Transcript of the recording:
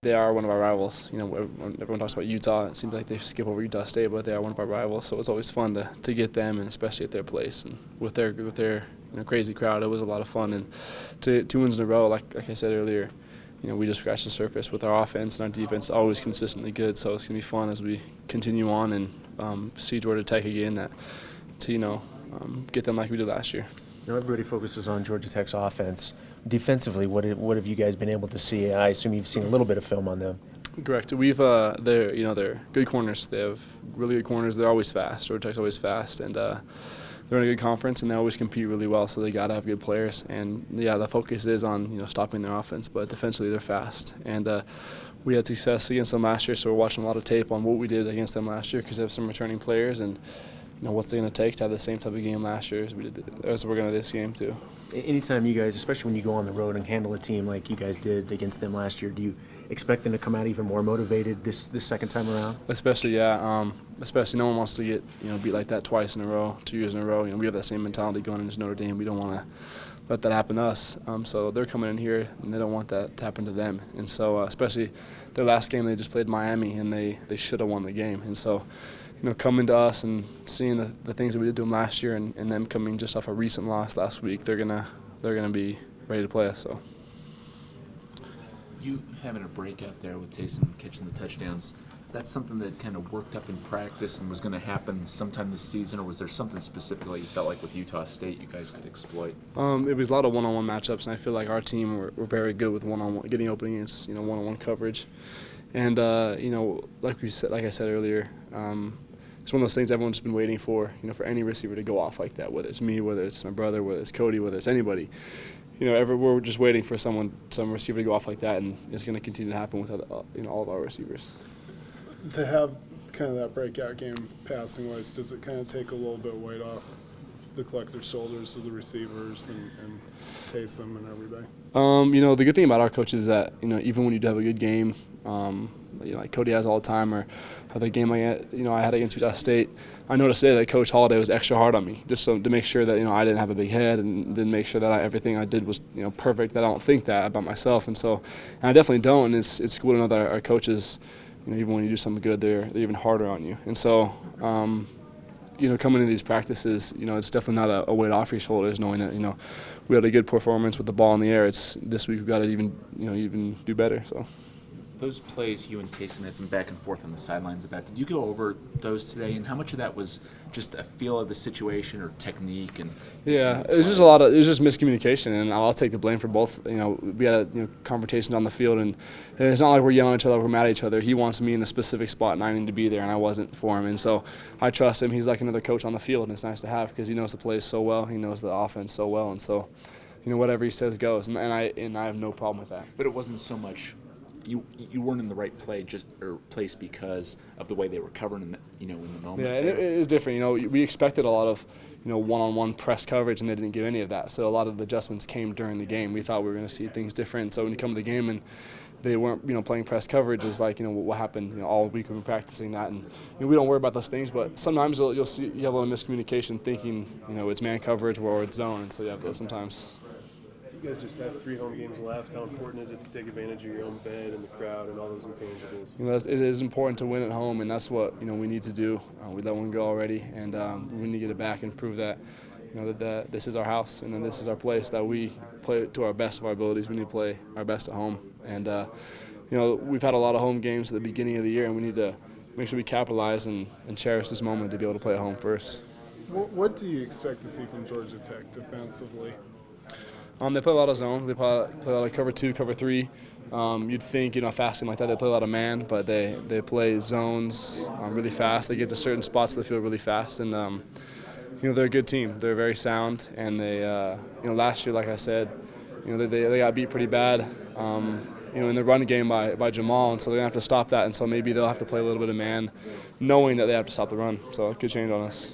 They are one of our rivals. You know, when everyone talks about Utah, it seems like they skip over Utah State, but they are one of our rivals. So it's always fun to get them, and especially at their place and with their crazy crowd. It was a lot of fun, and two wins in a row, like I said earlier. You know, we just scratched the surface with our offense, and our defense always consistently good. So it's gonna be fun as we continue on and see Georgia Tech again. Get them like we did last year. Now everybody focuses on Georgia Tech's offense. Defensively, what have you guys been able to see? I assume you've seen a little bit of film on them. Correct. They're good corners. They have really good corners. They're always fast. Georgia Tech's always fast, and they're in a good conference, and they always compete really well. So they got to have good players. And yeah, the focus is on stopping their offense, but defensively they're fast. And we had success against them last year, so we're watching a lot of tape on what we did against them last year because they have some returning players and. What's it going to take to have the same type of game last year as we're going to this game too. Anytime you guys, especially when you go on the road and handle a team like you guys did against them last year, do you expect them to come out even more motivated this second time around? Especially, yeah. Especially no one wants to get beat like that twice in a row, 2 years in a row. We have that same mentality going into Notre Dame. We don't want to let that happen to us. So they're coming in here and they don't want that to happen to them. And so especially their last game, they just played Miami and they should have won the game. And so. Coming to us and seeing the things that we did to them last year and them coming just off a recent loss last week, they're gonna be ready to play us. So. You having a breakout there with Taysom catching the touchdowns, is that something that kind of worked up in practice and was going to happen sometime this season, or was there something specifically you felt like with Utah State you guys could exploit? It was a lot of one-on-one matchups, and I feel like our team were very good with one-on-one, getting open against one-on-one coverage. And like I said earlier. It's one of those things everyone's been waiting for, for any receiver to go off like that, whether it's me, whether it's my brother, whether it's Cody, whether it's anybody. We're just waiting for some receiver to go off like that, and it's going to continue to happen with all of our receivers. To have kind of that breakout game passing-wise, does it kind of take a little bit of weight off the collective shoulders of the receivers and Taysom and everybody? The good thing about our coach is that, even when you do have a good game, like Cody has all the time, or the game I had against Utah State, I noticed today that Coach Holiday was extra hard on me, just to make sure that I didn't have a big head and didn't make sure that everything I did was perfect. That I don't think that about myself, and I definitely don't. And it's cool to know that our coaches, even when you do something good, they're even harder on you. And so, coming into these practices, it's definitely not a weight off your shoulders, knowing that we had a good performance with the ball in the air. It's this week we've got to even do better. So. Those plays, you and Taysom had some back and forth on the sidelines about. Did you go over those today, and how much of that was just a feel of the situation or technique? And yeah, it was just it was just miscommunication, and I'll take the blame for both. We had a confrontation on the field, and it's not like we're yelling at each other, we're mad at each other. He wants me in a specific spot, and I need to be there, and I wasn't for him. And so I trust him. He's like another coach on the field, and it's nice to have because he knows the plays so well, he knows the offense so well, and so whatever he says goes, and I have no problem with that. But it wasn't so much. You weren't in the right place because of the way they were covering in the moment. Yeah, it is different. We expected a lot of one-on-one press coverage, and they didn't give any of that. So a lot of the adjustments came during the game. We thought we were going to see things different. So when you come to the game and they weren't playing press coverage, it was like what happened all week we've been practicing that, and we don't worry about those things. But sometimes you'll see you have a little miscommunication, thinking it's man coverage or it's zone, and so you have those sometimes. You guys just have 3 home games left. How important is it to take advantage of your own bed and the crowd and all those intangibles? It is important to win at home, and that's what we need to do. We let one go already, and we need to get it back and prove that that this is our house and then this is our place. That we play to our best of our abilities. We need to play our best at home, and we've had a lot of home games at the beginning of the year, and we need to make sure we capitalize and cherish this moment to be able to play at home first. What do you expect to see from Georgia Tech defensively? They play a lot of zone. They play a lot of cover 2, cover 3. You'd think, fasting like that, they play a lot of man, but they play zones really fast. They get to certain spots of the field really fast, and they're a good team. They're very sound, and they last year, like I said, they got beat pretty bad. In the run game by Jamal, and so they're gonna have to stop that, and so maybe they'll have to play a little bit of man, knowing that they have to stop the run. So it could change on us.